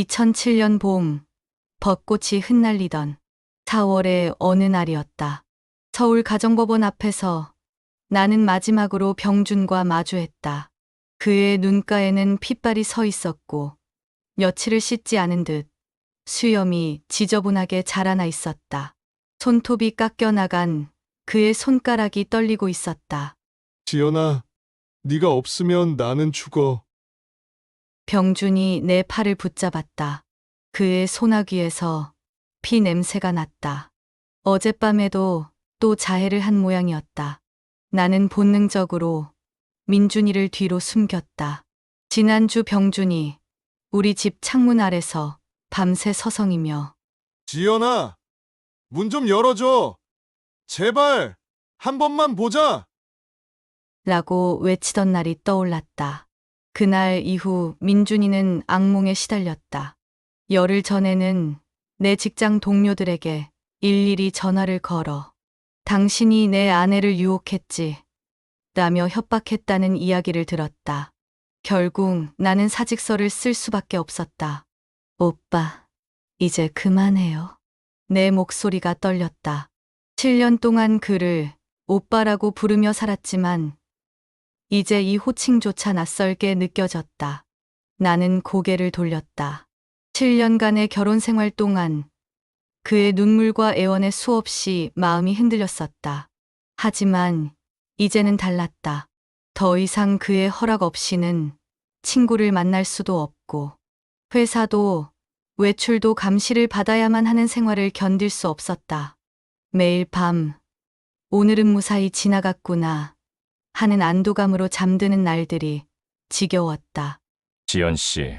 2007년 봄, 벚꽃이 흩날리던 4월의 어느 날이었다. 서울 가정법원 앞에서 나는 마지막으로 병준과 마주했다. 그의 눈가에는 핏발이 서 있었고 며칠을 씻지 않은 듯 수염이 지저분하게 자라나 있었다. 손톱이 깎여나간 그의 손가락이 떨리고 있었다. 지연아, 네가 없으면 나는 죽어. 병준이 내 팔을 붙잡았다. 그의 소나귀에서 피 냄새가 났다. 어젯밤에도 또 자해를 한 모양이었다. 나는 본능적으로 민준이를 뒤로 숨겼다. 지난주 병준이 우리 집 창문 아래서 밤새 서성이며 지연아, 문 좀 열어줘. 제발, 한 번만 보자. 라고 외치던 날이 떠올랐다. 그날 이후 민준이는 악몽에 시달렸다. 열흘 전에는 내 직장 동료들에게 일일이 전화를 걸어 당신이 내 아내를 유혹했지 라며 협박했다는 이야기를 들었다. 결국 나는 사직서를 쓸 수밖에 없었다. 오빠, 이제 그만해요. 내 목소리가 떨렸다. 7년 동안 그를 오빠라고 부르며 살았지만 이제 이 호칭조차 낯설게 느껴졌다. 나는 고개를 돌렸다. 7년간의 결혼 생활 동안 그의 눈물과 애원에 수없이 마음이 흔들렸었다. 하지만 이제는 달랐다. 더 이상 그의 허락 없이는 친구를 만날 수도 없고 회사도 외출도 감시를 받아야만 하는 생활을 견딜 수 없었다. 매일 밤 오늘은 무사히 지나갔구나 하는 안도감으로 잠드는 날들이 지겨웠다. 지연 씨,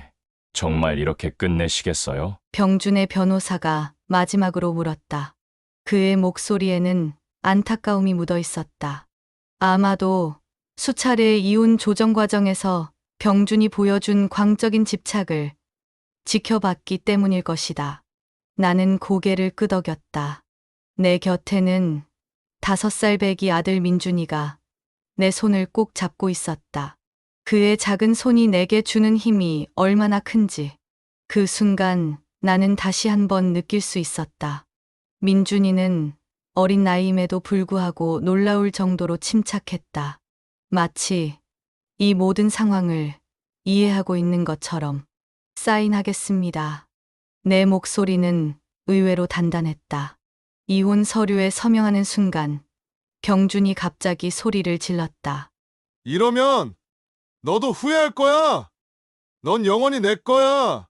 정말 이렇게 끝내시겠어요? 병준의 변호사가 마지막으로 물었다. 그의 목소리에는 안타까움이 묻어 있었다. 아마도 수차례의 이혼 조정 과정에서 병준이 보여준 광적인 집착을 지켜봤기 때문일 것이다. 나는 고개를 끄덕였다. 내 곁에는 5살 배기 아들 민준이가 내 손을 꼭 잡고 있었다. 그의 작은 손이 내게 주는 힘이 얼마나 큰지 그 순간 나는 다시 한번 느낄 수 있었다. 민준이는 어린 나이임에도 불구하고 놀라울 정도로 침착했다. 마치 이 모든 상황을 이해하고 있는 것처럼. 사인하겠습니다. 내 목소리는 의외로 단단했다. 이혼 서류에 서명하는 순간 병준이 갑자기 소리를 질렀다. 이러면 너도 후회할 거야. 넌 영원히 내 거야.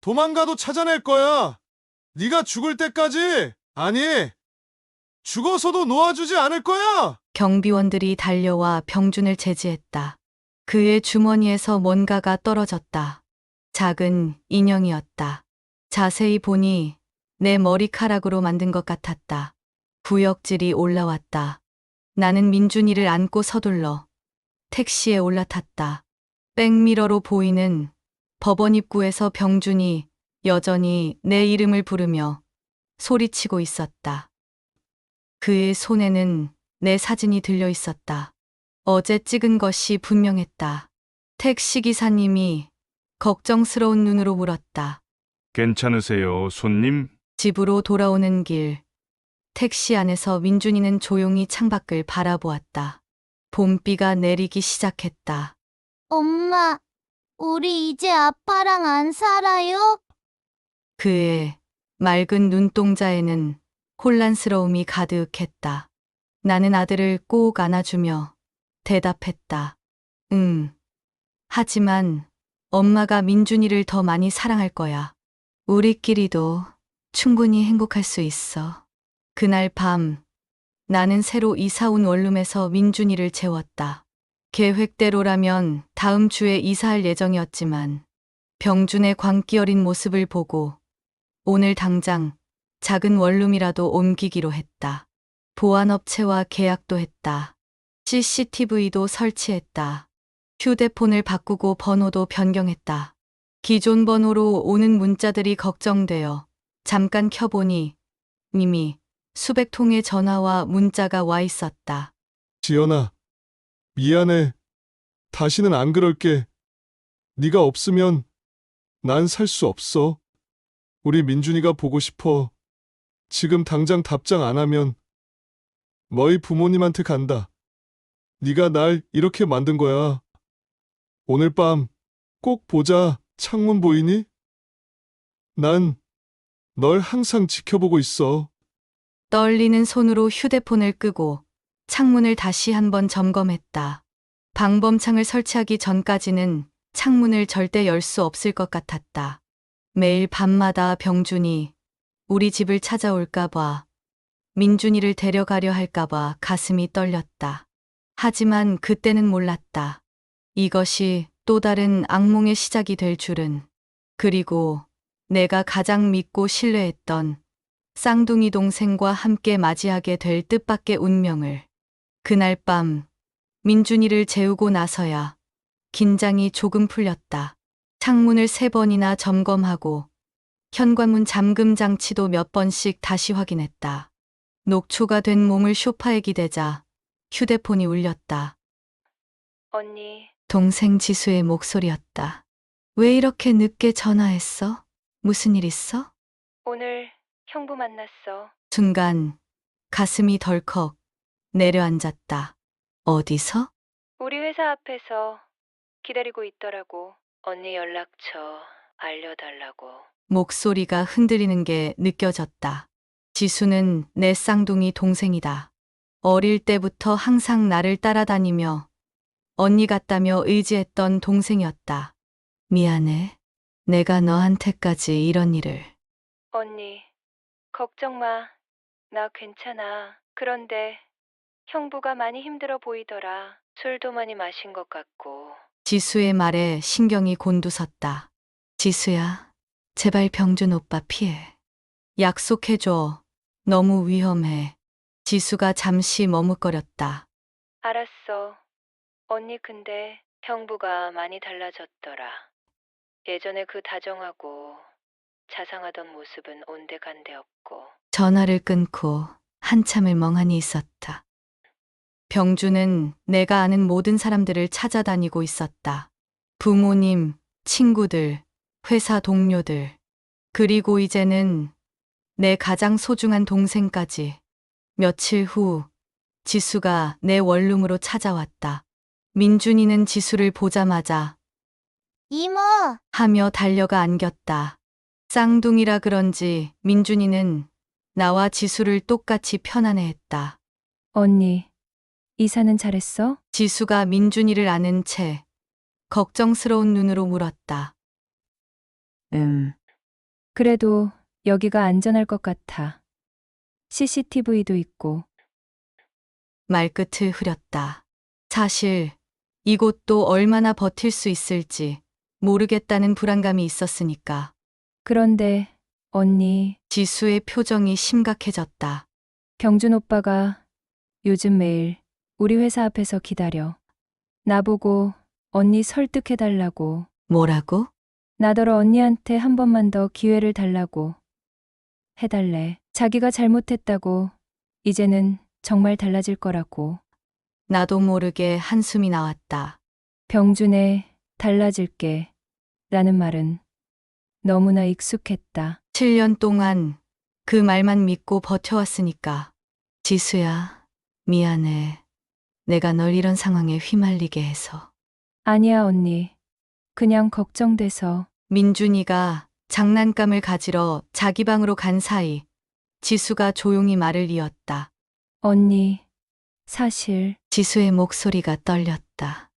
도망가도 찾아낼 거야. 네가 죽을 때까지, 아니, 죽어서도 놓아주지 않을 거야. 경비원들이 달려와 병준을 제지했다. 그의 주머니에서 뭔가가 떨어졌다. 작은 인형이었다. 자세히 보니 내 머리카락으로 만든 것 같았다. 구역질이 올라왔다. 나는 민준이를 안고 서둘러 택시에 올라탔다. 백미러로 보이는 법원 입구에서 병준이 여전히 내 이름을 부르며 소리치고 있었다. 그의 손에는 내 사진이 들려 있었다. 어제 찍은 것이 분명했다. 택시기사님이 걱정스러운 눈으로 물었다. 괜찮으세요, 손님? 집으로 돌아오는 길. 택시 안에서 민준이는 조용히 창밖을 바라보았다. 봄비가 내리기 시작했다. 엄마, 우리 이제 아빠랑 안 살아요? 그의 맑은 눈동자에는 혼란스러움이 가득했다. 나는 아들을 꼭 안아주며 대답했다. 응. 하지만 엄마가 민준이를 더 많이 사랑할 거야. 우리끼리도 충분히 행복할 수 있어. 그날 밤 나는 새로 이사 온 원룸에서 민준이를 재웠다. 계획대로라면 다음 주에 이사할 예정이었지만 병준의 광기 어린 모습을 보고 오늘 당장 작은 원룸이라도 옮기기로 했다. 보안업체와 계약도 했다. CCTV도 설치했다. 휴대폰을 바꾸고 번호도 변경했다. 기존 번호로 오는 문자들이 걱정되어 잠깐 켜보니 이미 수백 통의 전화와 문자가 와 있었다. 지연아, 미안해. 다시는 안 그럴게. 네가 없으면 난 살 수 없어. 우리 민준이가 보고 싶어. 지금 당장 답장 안 하면 너희 부모님한테 간다. 네가 날 이렇게 만든 거야. 오늘 밤 꼭 보자. 창문 보이니? 난 널 항상 지켜보고 있어. 떨리는 손으로 휴대폰을 끄고 창문을 다시 한번 점검했다. 방범창을 설치하기 전까지는 창문을 절대 열 수 없을 것 같았다. 매일 밤마다 병준이 우리 집을 찾아올까봐, 민준이를 데려가려 할까봐 가슴이 떨렸다. 하지만 그때는 몰랐다. 이것이 또 다른 악몽의 시작이 될 줄은. 그리고 내가 가장 믿고 신뢰했던 쌍둥이 동생과 함께 맞이하게 될 뜻밖의 운명을. 그날 밤 민준이를 재우고 나서야 긴장이 조금 풀렸다. 창문을 3번이나 점검하고 현관문 잠금 장치도 몇 번씩 다시 확인했다. 녹초가 된 몸을 소파에 기대자 휴대폰이 울렸다. 언니, 동생 지수의 목소리였다. 왜 이렇게 늦게 전화했어? 무슨 일 있어? 오늘 형부 만났어. 순간 가슴이 덜컥 내려앉았다. 어디서? 우리 회사 앞에서 기다리고 있더라고. 언니 연락처 알려달라고. 목소리가 흔들리는 게 느껴졌다. 지수는 내 쌍둥이 동생이다. 어릴 때부터 항상 나를 따라다니며 언니 같다며 의지했던 동생이었다. 미안해. 내가 너한테까지 이런 일을. 언니, 걱정 마. 나 괜찮아. 그런데 형부가 많이 힘들어 보이더라. 술도 많이 마신 것 같고. 지수의 말에 신경이 곤두섰다. 지수야, 제발 병준 오빠 피해. 약속해줘. 너무 위험해. 지수가 잠시 머뭇거렸다. 알았어. 언니 근데 형부가 많이 달라졌더라. 예전에 그 다정하고 자상하던 모습은 온데간데 없고. 전화를 끊고 한참을 멍하니 있었다. 병준은 내가 아는 모든 사람들을 찾아다니고 있었다. 부모님, 친구들, 회사 동료들, 그리고 이제는 내 가장 소중한 동생까지. 며칠 후 지수가 내 원룸으로 찾아왔다. 민준이는 지수를 보자마자 이모, 하며 달려가 안겼다. 쌍둥이라 그런지 민준이는 나와 지수를 똑같이 편안해했다. 언니, 이사는 잘했어? 지수가 민준이를 아는 채 걱정스러운 눈으로 물었다. 그래도 여기가 안전할 것 같아. CCTV도 있고. 말끝을 흐렸다. 사실 이곳도 얼마나 버틸 수 있을지 모르겠다는 불안감이 있었으니까. 그런데 언니, 지수의 표정이 심각해졌다. 병준 오빠가 요즘 매일 우리 회사 앞에서 기다려. 나보고 언니 설득해달라고. 뭐라고? 나더러 언니한테 한 번만 더 기회를 달라고 해달래. 자기가 잘못했다고. 이제는 정말 달라질 거라고. 나도 모르게 한숨이 나왔다. 병준의 달라질게 라는 말은 너무나 익숙했다. 7년 동안 그 말만 믿고 버텨왔으니까. 지수야, 미안해. 내가 널 이런 상황에 휘말리게 해서. 아니야 언니. 그냥 걱정돼서. 민준이가 장난감을 가지러 자기 방으로 간 사이 지수가 조용히 말을 이었다. 언니, 사실 지수의 목소리가 떨렸다.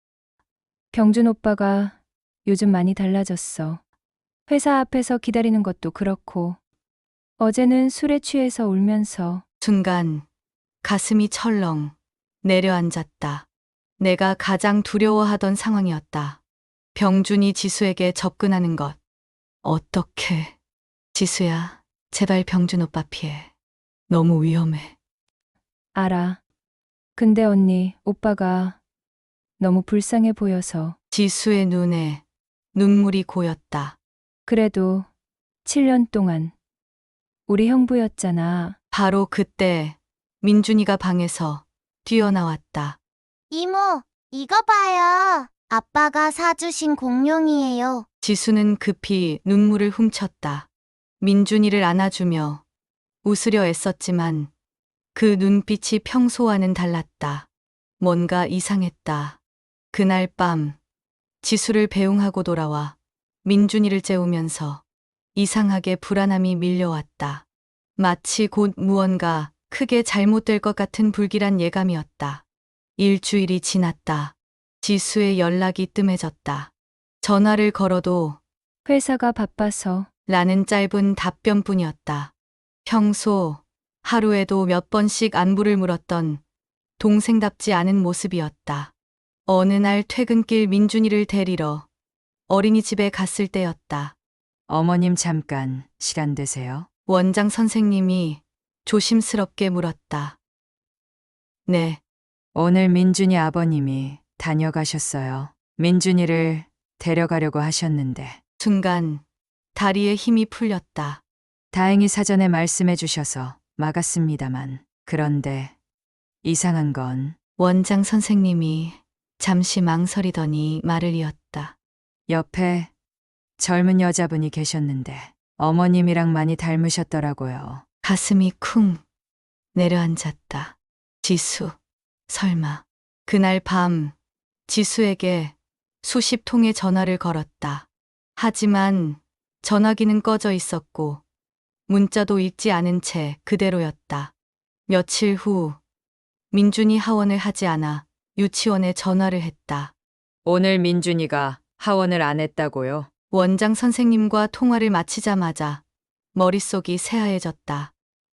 병준 오빠가 요즘 많이 달라졌어. 회사 앞에서 기다리는 것도 그렇고 어제는 술에 취해서 울면서. 순간 가슴이 철렁 내려앉았다. 내가 가장 두려워하던 상황이었다. 병준이 지수에게 접근하는 것. 어떻게? 지수야, 제발 병준 오빠 피해. 너무 위험해. 알아. 근데 언니, 오빠가 너무 불쌍해 보여서. 지수의 눈에 눈물이 고였다. 그래도 7년 동안 우리 형부였잖아. 바로 그때 민준이가 방에서 뛰어나왔다. 이모, 이거 봐요. 아빠가 사주신 공룡이에요. 지수는 급히 눈물을 훔쳤다. 민준이를 안아주며 웃으려 애썼지만 그 눈빛이 평소와는 달랐다. 뭔가 이상했다. 그날 밤 지수를 배웅하고 돌아와 민준이를 재우면서 이상하게 불안함이 밀려왔다. 마치 곧 무언가 크게 잘못될 것 같은 불길한 예감이었다. 일주일이 지났다. 지수의 연락이 뜸해졌다. 전화를 걸어도 회사가 바빠서. 라는 짧은 답변뿐이었다. 평소 하루에도 몇 번씩 안부를 물었던 동생답지 않은 모습이었다. 어느 날 퇴근길 민준이를 데리러 어린이집에 갔을 때였다. 어머님 잠깐 시간 되세요? 원장 선생님이 조심스럽게 물었다. 네, 오늘 민준이 아버님이 다녀가셨어요. 민준이를 데려가려고 하셨는데 순간 다리에 힘이 풀렸다. 다행히 사전에 말씀해 주셔서 막았습니다만 그런데 이상한 건 원장 선생님이 잠시 망설이더니 말을 이었다. 옆에 젊은 여자분이 계셨는데 어머님이랑 많이 닮으셨더라고요. 가슴이 쿵 내려앉았다. 지수, 설마. 그날 밤 지수에게 수십 통의 전화를 걸었다. 하지만 전화기는 꺼져 있었고 문자도 읽지 않은 채 그대로였다. 며칠 후 민준이 하원을 하지 않아 유치원에 전화를 했다. 오늘 민준이가 하원을 안 했다고요? 원장 선생님과 통화를 마치자마자 머릿속이 새하얘졌다.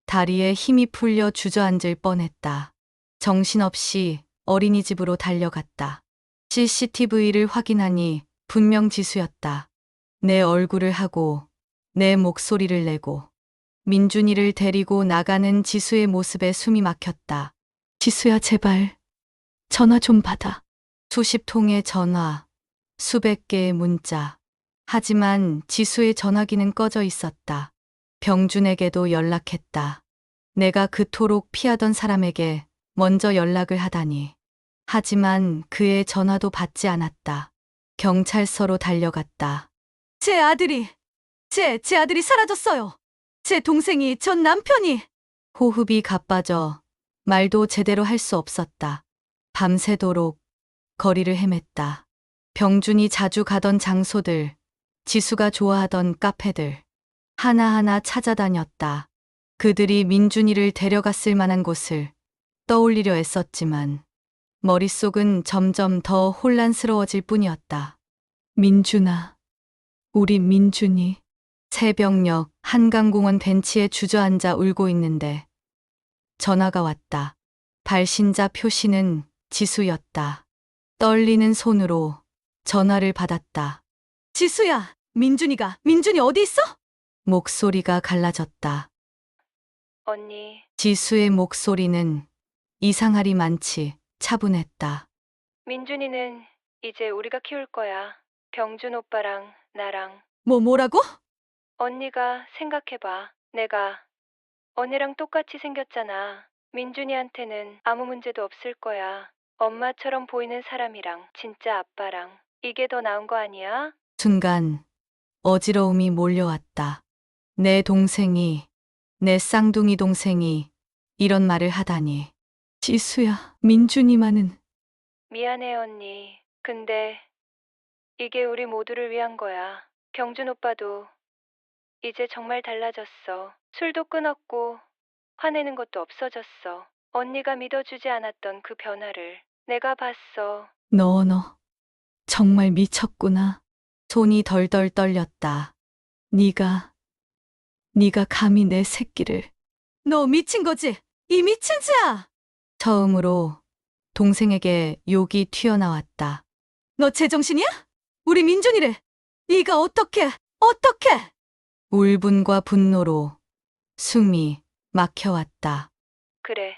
다리에 힘이 풀려 주저앉을 뻔했다. 정신없이 어린이집으로 달려갔다. CCTV를 확인하니 분명 지수였다. 내 얼굴을 하고 내 목소리를 내고 민준이를 데리고 나가는 지수의 모습에 숨이 막혔다. 지수야, 제발 전화 좀 받아. 수십 통의 전화, 수백 개의 문자. 하지만 지수의 전화기는 꺼져 있었다. 병준에게도 연락했다. 내가 그토록 피하던 사람에게 먼저 연락을 하다니. 하지만 그의 전화도 받지 않았다. 경찰서로 달려갔다. 제 아들이 사라졌어요. 제 동생이, 전 남편이. 호흡이 가빠져 말도 제대로 할 수 없었다. 밤새도록 거리를 헤맸다. 병준이 자주 가던 장소들, 지수가 좋아하던 카페들, 하나하나 찾아다녔다. 그들이 민준이를 데려갔을 만한 곳을 떠올리려 애썼지만 머릿속은 점점 더 혼란스러워질 뿐이었다. 민준아, 우리 민준이. 새벽녘 한강공원 벤치에 주저앉아 울고 있는데 전화가 왔다. 발신자 표시는 지수였다. 떨리는 손으로 전화를 받았다. 지수야, 민준이 어디 있어? 목소리가 갈라졌다. 언니, 지수의 목소리는 이상하리 많지 차분했다. 민준이는 이제 우리가 키울 거야. 병준 오빠랑 나랑. 뭐라고? 언니가 생각해봐. 내가 언니랑 똑같이 생겼잖아. 민준이한테는 아무 문제도 없을 거야. 엄마처럼 보이는 사람이랑 진짜 아빠랑. 이게 더 나은 거 아니야? 순간 어지러움이 몰려왔다. 내 동생이, 내 쌍둥이 동생이 이런 말을 하다니. 지수야, 민준이만은. 미안해, 언니. 근데 이게 우리 모두를 위한 거야. 병준 오빠도 이제 정말 달라졌어. 술도 끊었고 화내는 것도 없어졌어. 언니가 믿어주지 않았던 그 변화를 내가 봤어. 너 정말 미쳤구나. 손이 덜덜 떨렸다. 네가 감히 내 새끼를. 너 미친 거지? 이 미친 자야! 처음으로 동생에게 욕이 튀어나왔다. 너 제정신이야? 우리 민준이를 네가 어떻게? 울분과 분노로 숨이 막혀왔다. 그래.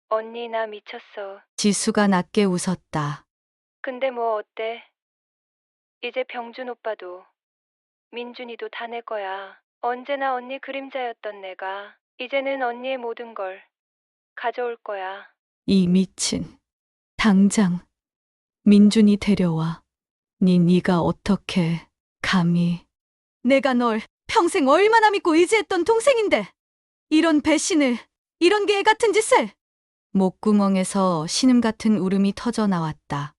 언니 나 미쳤어. 지수가 낮게 웃었다. 근데 뭐 어때? 이제 병준 오빠도 민준이도 다 내 거야. 언제나 언니 그림자였던 내가 이제는 언니의 모든 걸 가져올 거야. 이 미친. 당장 민준이 데려와. 네가 어떻게 감히 내가 널 평생 얼마나 믿고 의지했던 동생인데 이런 배신을, 이런 개 같은 짓을. 목구멍에서 신음 같은 울음이 터져 나왔다.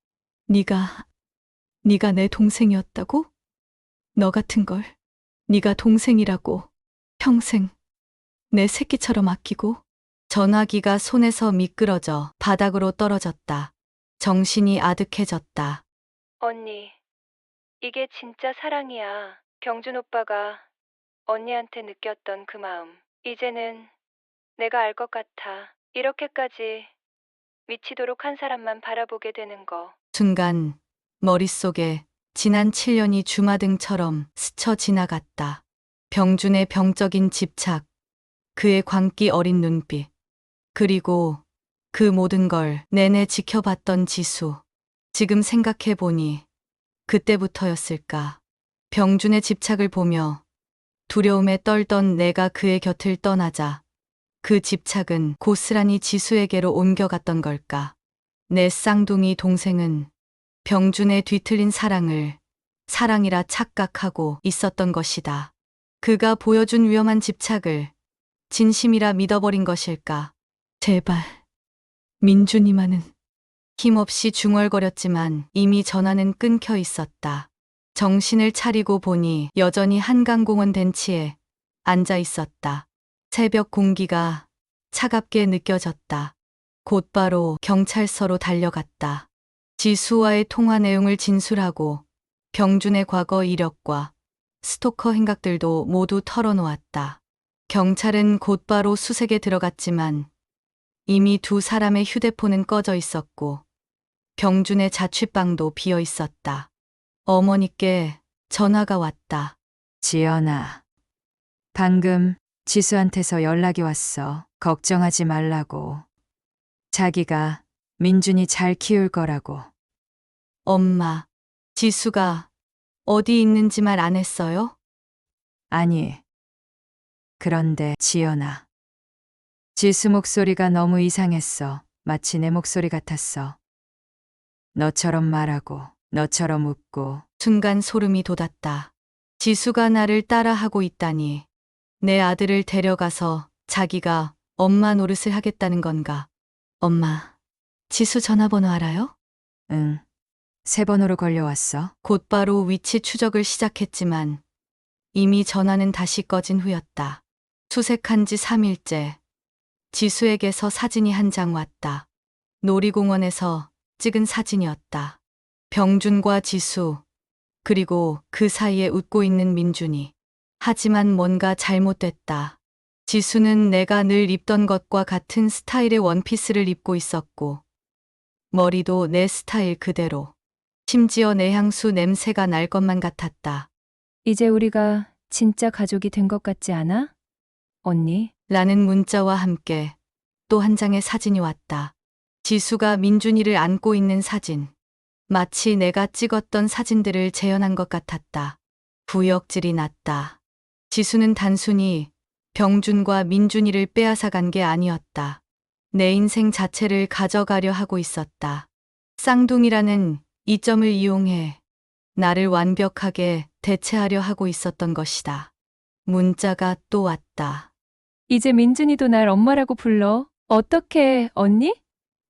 네가 내 동생이었다고? 너 같은 걸 네가 동생이라고 평생 내 새끼처럼 아끼고. 전화기가 손에서 미끄러져 바닥으로 떨어졌다. 정신이 아득해졌다. 언니, 이게 진짜 사랑이야. 경준 오빠가 언니한테 느꼈던 그 마음. 이제는 내가 알 것 같아. 이렇게까지 미치도록 한 사람만 바라보게 되는 거. 순간 머릿속에 지난 7년이 주마등처럼 스쳐 지나갔다. 병준의 병적인 집착, 그의 광기 어린 눈빛, 그리고 그 모든 걸 내내 지켜봤던 지수. 지금 생각해보니 그때부터였을까. 병준의 집착을 보며 두려움에 떨던 내가 그의 곁을 떠나자 그 집착은 고스란히 지수에게로 옮겨갔던 걸까. 내 쌍둥이 동생은 병준의 뒤틀린 사랑을 사랑이라 착각하고 있었던 것이다. 그가 보여준 위험한 집착을 진심이라 믿어버린 것일까. 제발, 민준이만은. 힘없이 중얼거렸지만 이미 전화는 끊겨 있었다. 정신을 차리고 보니 여전히 한강공원 벤치에 앉아 있었다. 새벽 공기가 차갑게 느껴졌다. 곧바로 경찰서로 달려갔다. 지수와의 통화 내용을 진술하고 병준의 과거 이력과 스토커 행각들도 모두 털어놓았다. 경찰은 곧바로 수색에 들어갔지만 이미 두 사람의 휴대폰은 꺼져 있었고 병준의 자취방도 비어 있었다. 어머니께 전화가 왔다. 지연아, 방금 지수한테서 연락이 왔어. 걱정하지 말라고. 자기가 민준이 잘 키울 거라고. 엄마, 지수가 어디 있는지 말 안 했어요? 아니, 그런데 지연아. 지수 목소리가 너무 이상했어. 마치 내 목소리 같았어. 너처럼 말하고, 너처럼 웃고. 순간 소름이 돋았다. 지수가 나를 따라하고 있다니. 내 아들을 데려가서 자기가 엄마 노릇을 하겠다는 건가? 엄마, 지수 전화번호 알아요? 응. 3번으로 걸려왔어. 곧바로 위치 추적을 시작했지만 이미 전화는 다시 꺼진 후였다. 수색한 지 3일째. 지수에게서 사진이 한 장 왔다. 놀이공원에서 찍은 사진이었다. 병준과 지수, 그리고 그 사이에 웃고 있는 민준이. 하지만 뭔가 잘못됐다. 지수는 내가 늘 입던 것과 같은 스타일의 원피스를 입고 있었고, 머리도 내 스타일 그대로. 심지어 내 향수 냄새가 날 것만 같았다. 이제 우리가 진짜 가족이 된 것 같지 않아? 언니? 라는 문자와 함께 또 한 장의 사진이 왔다. 지수가 민준이를 안고 있는 사진. 마치 내가 찍었던 사진들을 재현한 것 같았다. 구역질이 났다. 지수는 단순히 병준과 민준이를 빼앗아간 게 아니었다. 내 인생 자체를 가져가려 하고 있었다. 쌍둥이라는 이점을 이용해 나를 완벽하게 대체하려 하고 있었던 것이다. 문자가 또 왔다. 이제 민준이도 날 엄마라고 불러. 어떡해, 언니?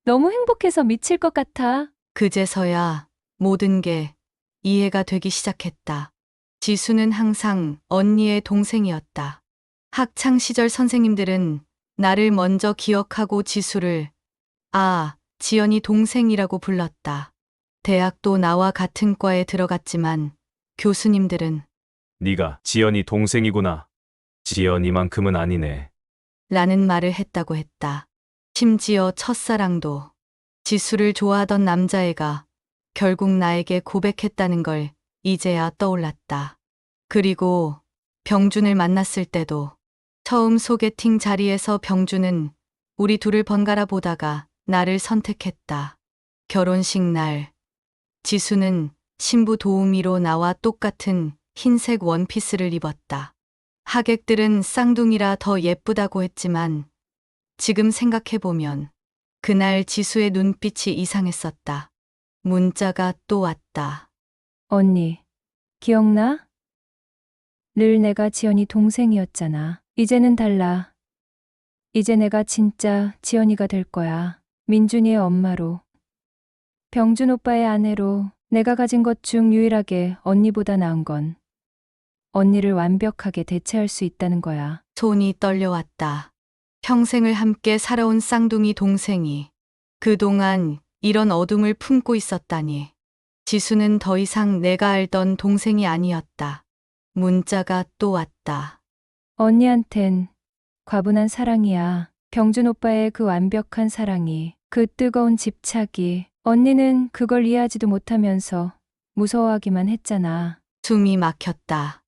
너무 행복해서 미칠 것 같아. 그제서야 모든 게 이해가 되기 시작했다. 지수는 항상 언니의 동생이었다. 학창 시절 선생님들은 나를 먼저 기억하고 지수를 지연이 동생이라고 불렀다. 대학도 나와 같은 과에 들어갔지만 교수님들은 네가 지연이 동생이구나. 지연이만큼은 아니네. 라는 말을 했다고 했다. 심지어 첫사랑도 지수를 좋아하던 남자애가 결국 나에게 고백했다는 걸 이제야 떠올랐다. 그리고 병준을 만났을 때도 처음 소개팅 자리에서 병준은 우리 둘을 번갈아 보다가 나를 선택했다. 결혼식 날 지수는 신부 도우미로 나와 똑같은 흰색 원피스를 입었다. 하객들은 쌍둥이라 더 예쁘다고 했지만 지금 생각해보면 그날 지수의 눈빛이 이상했었다. 문자가 또 왔다. 언니, 기억나? 늘 내가 지연이 동생이었잖아. 이제는 달라. 이제 내가 진짜 지연이가 될 거야. 민준이의 엄마로. 병준 오빠의 아내로. 내가 가진 것 중 유일하게 언니보다 나은 건 언니를 완벽하게 대체할 수 있다는 거야. 손이 떨려왔다. 평생을 함께 살아온 쌍둥이 동생이 그동안 이런 어둠을 품고 있었다니. 지수는 더 이상 내가 알던 동생이 아니었다. 문자가 또 왔다. 언니한텐 과분한 사랑이야. 병준 오빠의 그 완벽한 사랑이, 그 뜨거운 집착이. 언니는 그걸 이해하지도 못하면서 무서워하기만 했잖아. 숨이 막혔다.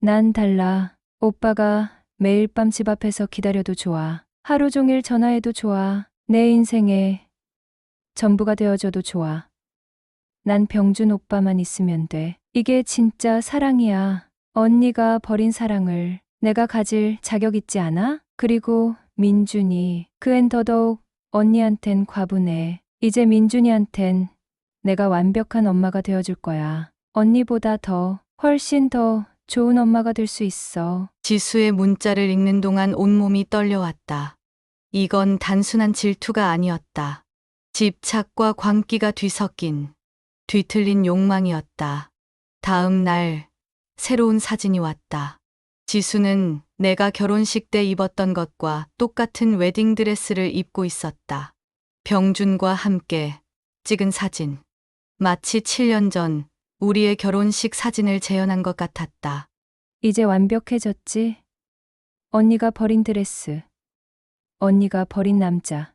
난 달라. 오빠가 매일 밤 집 앞에서 기다려도 좋아. 하루 종일 전화해도 좋아. 내 인생의 전부가 되어줘도 좋아. 난 병준 오빠만 있으면 돼. 이게 진짜 사랑이야. 언니가 버린 사랑을 내가 가질 자격 있지 않아? 그리고 민준이, 그 앤 더더욱 언니한텐 과분해. 이제 민준이한텐 내가 완벽한 엄마가 되어줄 거야. 언니보다 훨씬 더 좋은 엄마가 될 수 있어. 지수의 문자를 읽는 동안 온몸이 떨려왔다. 이건 단순한 질투가 아니었다. 집착과 광기가 뒤섞인 뒤틀린 욕망이었다. 다음 날 새로운 사진이 왔다. 지수는 내가 결혼식 때 입었던 것과 똑같은 웨딩드레스를 입고 있었다. 병준과 함께 찍은 사진. 마치 7년 전 우리의 결혼식 사진을 재현한 것 같았다. 이제 완벽해졌지? 언니가 버린 드레스, 언니가 버린 남자,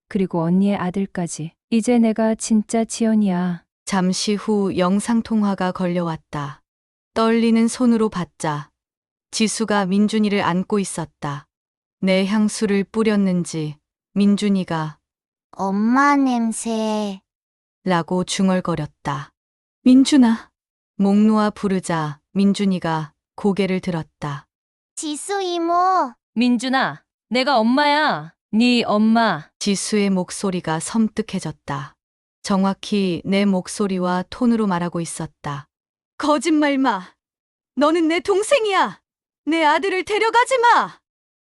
그리고 언니의 아들까지. 이제 내가 진짜 지연이야. 잠시 후 영상통화가 걸려왔다. 떨리는 손으로 받자 지수가 민준이를 안고 있었다. 내 향수를 뿌렸는지 민준이가 엄마 냄새. 라고 중얼거렸다. 민준아. 목 놓아 부르자 민준이가 고개를 들었다. 지수 이모. 민준아, 내가 엄마야. 네 엄마. 지수의 목소리가 섬뜩해졌다. 정확히 내 목소리와 톤으로 말하고 있었다. 거짓말 마. 너는 내 동생이야. 내 아들을 데려가지 마.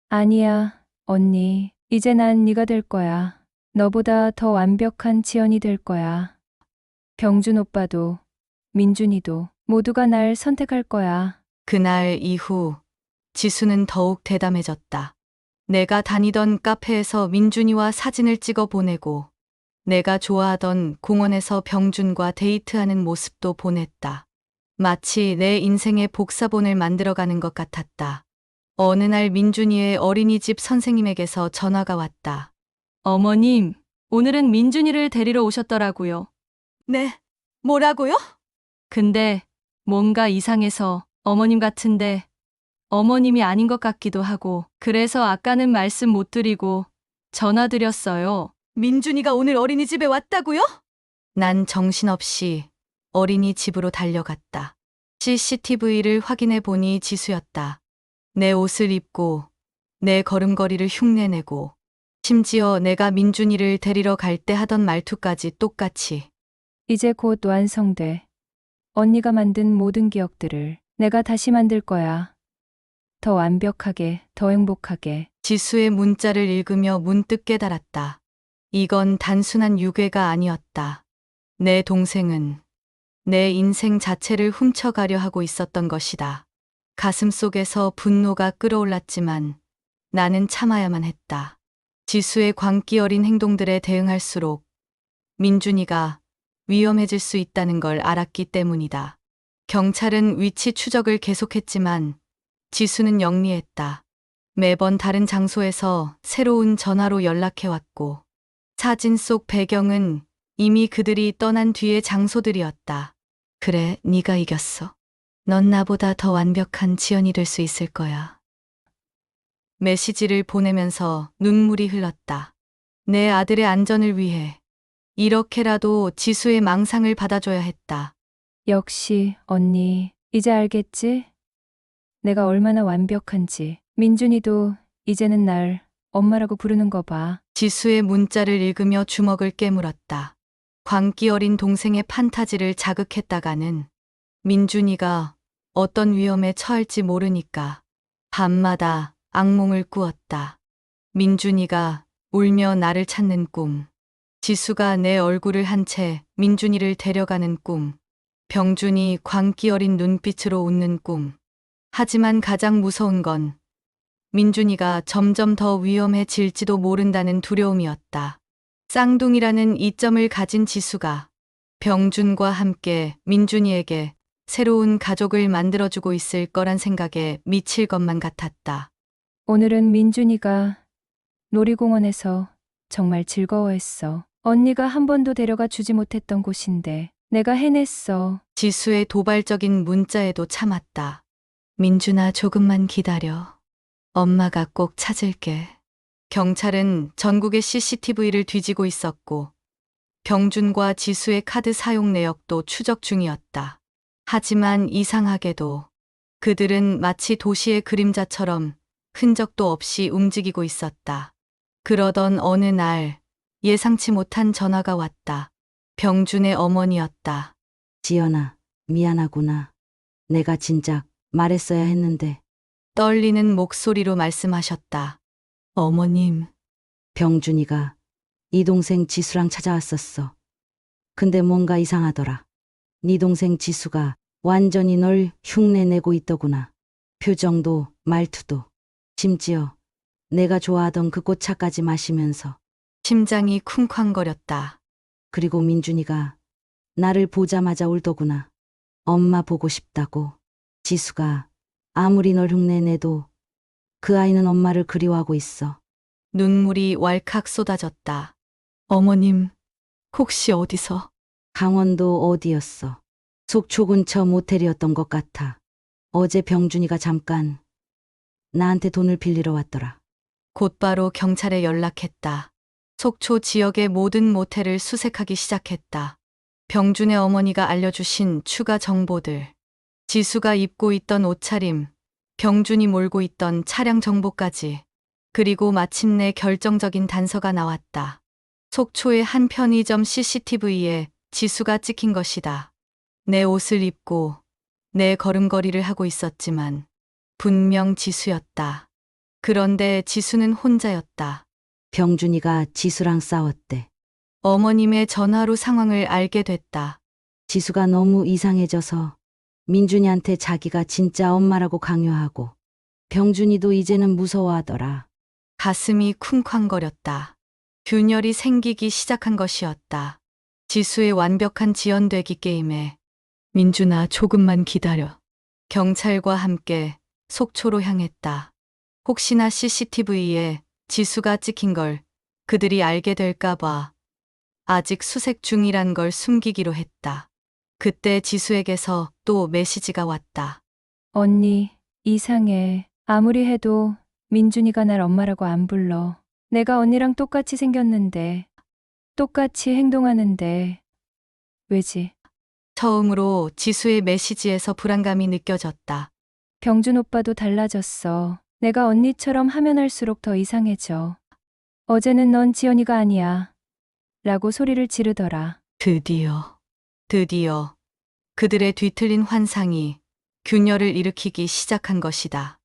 아니야, 언니. 이제 난 네가 될 거야. 너보다 더 완벽한 지연이 될 거야. 병준 오빠도, 민준이도 모두가 날 선택할 거야. 그날 이후 지수는 더욱 대담해졌다. 내가 다니던 카페에서 민준이와 사진을 찍어 보내고 내가 좋아하던 공원에서 병준과 데이트하는 모습도 보냈다. 마치 내 인생의 복사본을 만들어가는 것 같았다. 어느 날 민준이의 어린이집 선생님에게서 전화가 왔다. 어머님, 오늘은 민준이를 데리러 오셨더라고요. 네, 뭐라고요? 근데 뭔가 이상해서 어머님 같은데 어머님이 아닌 것 같기도 하고 그래서 아까는 말씀 못 드리고 전화드렸어요. 민준이가 오늘 어린이집에 왔다고요? 난 정신없이 어린이집으로 달려갔다. CCTV를 확인해 보니 지수였다. 내 옷을 입고 내 걸음걸이를 흉내내고 심지어 내가 민준이를 데리러 갈 때 하던 말투까지 똑같이. 이제 곧 완성돼. 언니가 만든 모든 기억들을 내가 다시 만들 거야. 더 완벽하게, 더 행복하게. 지수의 문자를 읽으며 문득 깨달았다. 이건 단순한 유괴가 아니었다. 내 동생은 내 인생 자체를 훔쳐가려 하고 있었던 것이다. 가슴 속에서 분노가 끓어올랐지만 나는 참아야만 했다. 지수의 광기 어린 행동들에 대응할수록 민준이가 위험해질 수 있다는 걸 알았기 때문이다. 경찰은 위치 추적을 계속했지만 지수는 영리했다. 매번 다른 장소에서 새로운 전화로 연락해왔고 사진 속 배경은 이미 그들이 떠난 뒤의 장소들이었다. 그래, 네가 이겼어. 넌 나보다 더 완벽한 지연이 될 수 있을 거야. 메시지를 보내면서 눈물이 흘렀다. 내 아들의 안전을 위해 이렇게라도 지수의 망상을 받아줘야 했다. 역시 언니, 이제 알겠지? 내가 얼마나 완벽한지. 민준이도 이제는 날 엄마라고 부르는 거 봐. 지수의 문자를 읽으며 주먹을 깨물었다. 광기 어린 동생의 판타지를 자극했다가는 민준이가 어떤 위험에 처할지 모르니까 밤마다 악몽을 꾸었다. 민준이가 울며 나를 찾는 꿈. 지수가 내 얼굴을 한 채 민준이를 데려가는 꿈. 병준이 광기 어린 눈빛으로 웃는 꿈. 하지만 가장 무서운 건 민준이가 점점 더 위험해질지도 모른다는 두려움이었다. 쌍둥이라는 이점을 가진 지수가 병준과 함께 민준이에게 새로운 가족을 만들어주고 있을 거란 생각에 미칠 것만 같았다. 오늘은 민준이가 놀이공원에서 정말 즐거워했어. 언니가 한 번도 데려가 주지 못했던 곳인데 내가 해냈어. 지수의 도발적인 문자에도 참았다. 민준아, 조금만 기다려. 엄마가 꼭 찾을게. 경찰은 전국의 CCTV를 뒤지고 있었고 병준과 지수의 카드 사용 내역도 추적 중이었다. 하지만 이상하게도 그들은 마치 도시의 그림자처럼 흔적도 없이 움직이고 있었다. 그러던 어느 날 예상치 못한 전화가 왔다. 병준의 어머니였다. 지연아, 미안하구나. 내가 진작 말했어야 했는데. 떨리는 목소리로 말씀하셨다. 어머님. 병준이가 네 동생 지수랑 찾아왔었어. 근데 뭔가 이상하더라. 네 동생 지수가 완전히 널 흉내내고 있더구나. 표정도 말투도. 심지어 내가 좋아하던 그 꽃차까지 마시면서. 심장이 쿵쾅거렸다. 그리고 민준이가 나를 보자마자 울더구나. 엄마 보고 싶다고. 지수가 아무리 널 흉내내도 그 아이는 엄마를 그리워하고 있어. 눈물이 왈칵 쏟아졌다. 어머님, 혹시 어디서? 강원도 어디였어? 속초 근처 모텔이었던 것 같아. 어제 병준이가 잠깐 나한테 돈을 빌리러 왔더라. 곧바로 경찰에 연락했다. 속초 지역의 모든 모텔을 수색하기 시작했다. 병준의 어머니가 알려주신 추가 정보들. 지수가 입고 있던 옷차림, 병준이 몰고 있던 차량 정보까지. 그리고 마침내 결정적인 단서가 나왔다. 속초의 한 편의점 CCTV에 지수가 찍힌 것이다. 내 옷을 입고 내 걸음걸이를 하고 있었지만 분명 지수였다. 그런데 지수는 혼자였다. 병준이가 지수랑 싸웠대. 어머님의 전화로 상황을 알게 됐다. 지수가 너무 이상해져서 민준이한테 자기가 진짜 엄마라고 강요하고 병준이도 이제는 무서워하더라. 가슴이 쿵쾅거렸다. 균열이 생기기 시작한 것이었다. 지수의 완벽한 지연되기 게임에 민준아, 조금만 기다려. 경찰과 함께 속초로 향했다. 혹시나 CCTV에 지수가 찍힌 걸 그들이 알게 될까봐 아직 수색 중이란 걸 숨기기로 했다. 그때 지수에게서 또 메시지가 왔다. 언니, 이상해. 아무리 해도 민준이가 날 엄마라고 안 불러. 내가 언니랑 똑같이 생겼는데, 똑같이 행동하는데, 왜지? 처음으로 지수의 메시지에서 불안감이 느껴졌다. 병준 오빠도 달라졌어. 내가 언니처럼 하면 할수록 더 이상해져. 어제는 넌 지연이가 아니야. 라고 소리를 지르더라. 드디어 그들의 뒤틀린 환상이 균열을 일으키기 시작한 것이다.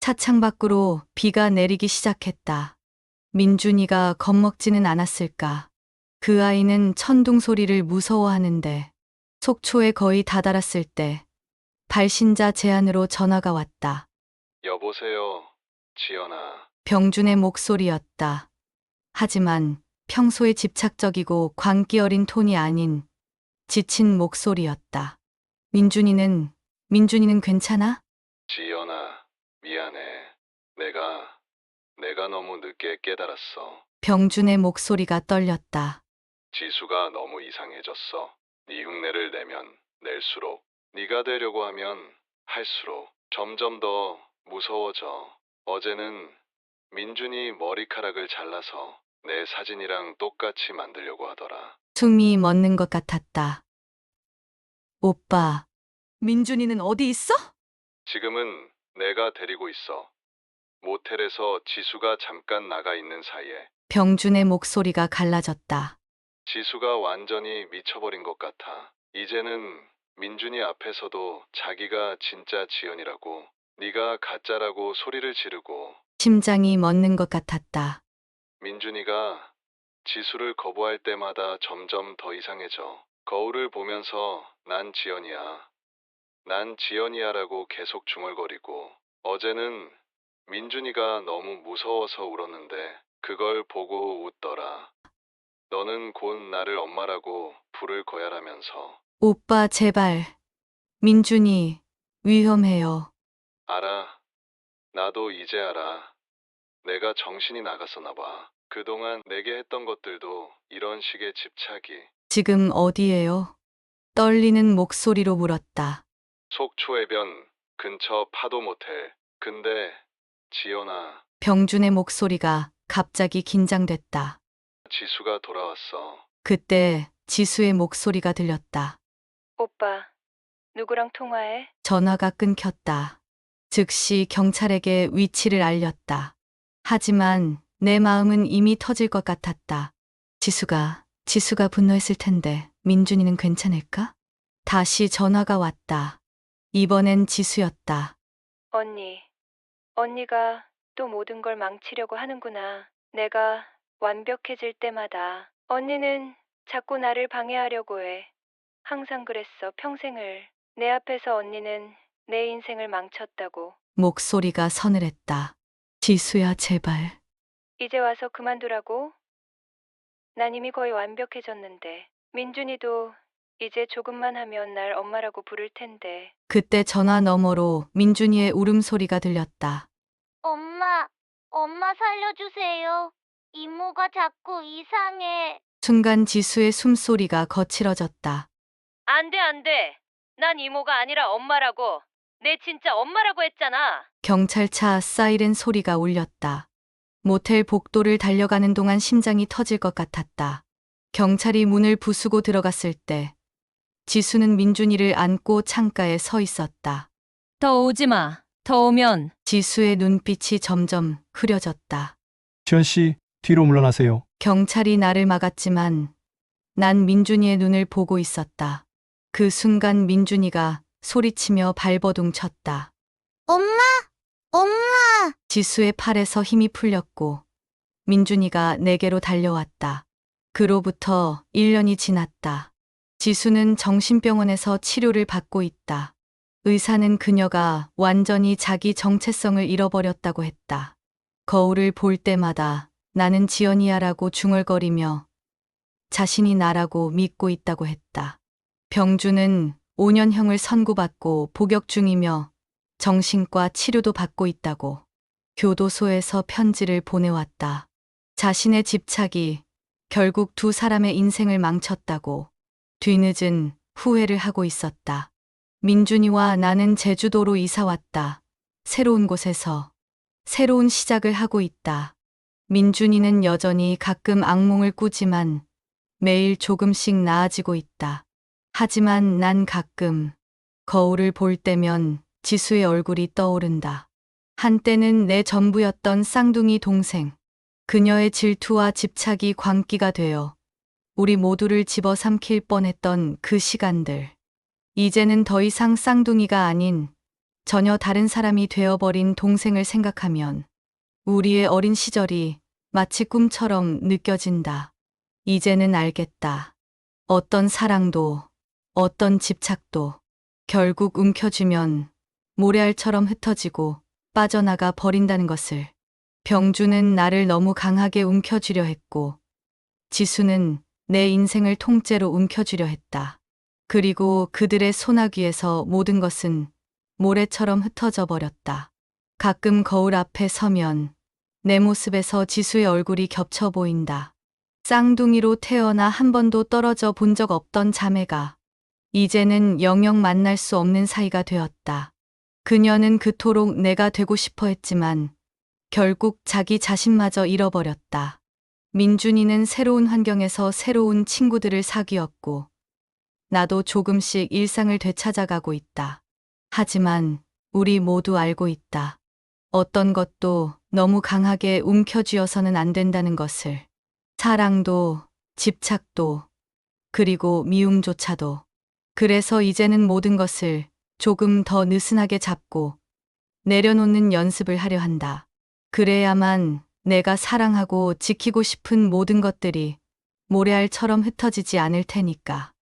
차창 밖으로 비가 내리기 시작했다. 민준이가 겁먹지는 않았을까. 그 아이는 천둥 소리를 무서워하는데 속초에 거의 다다랐을 때 발신자 제안으로 전화가 왔다. 여보세요, 지연아. 병준의 목소리였다. 하지만 평소에 집착적이고 광기 어린 톤이 아닌 지친 목소리였다. 민준이는 괜찮아? 지연아, 미안해. 내가 너무 늦게 깨달았어. 병준의 목소리가 떨렸다. 지수가 너무 이상해졌어. 네 흉내를 낼수록, 네가 되려고 하면 할수록 점점 더 무서워져. 어제는 민준이 머리카락을 잘라서 내 사진이랑 똑같이 만들려고 하더라. 숨이 멎는 것 같았다. 오빠, 민준이는 어디 있어? 지금은 내가 데리고 있어. 모텔에서 지수가 잠깐 나가 있는 사이에. 병준의 목소리가 갈라졌다. 지수가 완전히 미쳐버린 것 같아. 이제는 민준이 앞에서도 자기가 진짜 지연이라고, 네가 가짜라고 소리를 지르고, 심장이 멎는 것 같았다. 민준이가 지수를 거부할 때마다 점점 더 이상해져. 거울을 보면서 난 지연이야. 난 지연이야라고 계속 중얼거리고, 어제는 민준이가 너무 무서워서 울었는데 그걸 보고 웃더라. 너는 곧 나를 엄마라고 부를 거야라면서. 오빠, 제발. 민준이 위험해요. 알아. 나도 이제 알아. 내가 정신이 나갔었나 봐. 그동안 내게 했던 것들도 이런 식의 집착이. 지금 어디예요? 떨리는 목소리로 물었다. 속초해변 근처 파도 모텔. 근데 지연아, 병준의 목소리가 갑자기 긴장됐다. 지수가 돌아왔어. 그때 지수의 목소리가 들렸다. 오빠, 누구랑 통화해? 전화가 끊겼다. 즉시 경찰에게 위치를 알렸다. 하지만 내 마음은 이미 터질 것 같았다. 지수가 분노했을 텐데 민준이는 괜찮을까? 다시 전화가 왔다. 이번엔 지수였다. 언니가 또 모든 걸 망치려고 하는구나. 내가 완벽해질 때마다 언니는 자꾸 나를 방해하려고 해. 항상 그랬어, 평생을. 내 앞에서 언니는 내 인생을 망쳤다고. 목소리가 서늘했다. 지수야, 제발. 이제 와서 그만두라고? 난 이미 거의 완벽해졌는데. 민준이도 이제 조금만 하면 날 엄마라고 부를 텐데. 그때 전화 너머로 민준이의 울음소리가 들렸다. 엄마 살려주세요. 이모가 자꾸 이상해. 순간 지수의 숨소리가 거칠어졌다. 안 돼. 난 이모가 아니라 엄마라고. 내 진짜 엄마라고 했잖아. 경찰차 사이렌 소리가 울렸다. 모텔 복도를 달려가는 동안 심장이 터질 것 같았다. 경찰이 문을 부수고 들어갔을 때 지수는 민준이를 안고 창가에 서 있었다. 더 오지 마. 더 오면. 지수의 눈빛이 점점 흐려졌다. 지연 씨, 뒤로 물러나세요. 경찰이 나를 막았지만 난 민준이의 눈을 보고 있었다. 그 순간 민준이가 소리치며 발버둥 쳤다. 엄마! 지수의 팔에서 힘이 풀렸고 민준이가 내게로 달려왔다. 그로부터 1년이 지났다. 지수는 정신병원에서 치료를 받고 있다. 의사는 그녀가 완전히 자기 정체성을 잃어버렸다고 했다. 거울을 볼 때마다 나는 지연이야라고 중얼거리며 자신이 나라고 믿고 있다고 했다. 병준은 5년형을 선고받고 복역 중이며 정신과 치료도 받고 있다고 교도소에서 편지를 보내왔다. 자신의 집착이 결국 두 사람의 인생을 망쳤다고 뒤늦은 후회를 하고 있었다. 민준이와 나는 제주도로 이사 왔다. 새로운 곳에서 새로운 시작을 하고 있다. 민준이는 여전히 가끔 악몽을 꾸지만 매일 조금씩 나아지고 있다. 하지만 난 가끔 거울을 볼 때면 지수의 얼굴이 떠오른다. 한때는 내 전부였던 쌍둥이 동생. 그녀의 질투와 집착이 광기가 되어 우리 모두를 집어삼킬 뻔했던 그 시간들. 이제는 더 이상 쌍둥이가 아닌 전혀 다른 사람이 되어버린 동생을 생각하면 우리의 어린 시절이 마치 꿈처럼 느껴진다. 이제는 알겠다. 어떤 사랑도, 어떤 집착도 결국 움켜쥐면 모래알처럼 흩어지고 빠져나가 버린다는 것을. 병준은 나를 너무 강하게 움켜쥐려 했고 지수는 내 인생을 통째로 움켜쥐려 했다. 그리고 그들의 소나귀에서 모든 것은 모래처럼 흩어져 버렸다. 가끔 거울 앞에 서면 내 모습에서 지수의 얼굴이 겹쳐 보인다. 쌍둥이로 태어나 한 번도 떨어져 본 적 없던 자매가 이제는 영영 만날 수 없는 사이가 되었다. 그녀는 그토록 내가 되고 싶어 했지만 결국 자기 자신마저 잃어버렸다. 민준이는 새로운 환경에서 새로운 친구들을 사귀었고 나도 조금씩 일상을 되찾아가고 있다. 하지만 우리 모두 알고 있다. 어떤 것도 너무 강하게 움켜쥐어서는 안 된다는 것을. 사랑도, 집착도, 그리고 미움조차도 그래서 이제는 모든 것을 조금 더 느슨하게 잡고 내려놓는 연습을 하려 한다. 그래야만 내가 사랑하고 지키고 싶은 모든 것들이 모래알처럼 흩어지지 않을 테니까.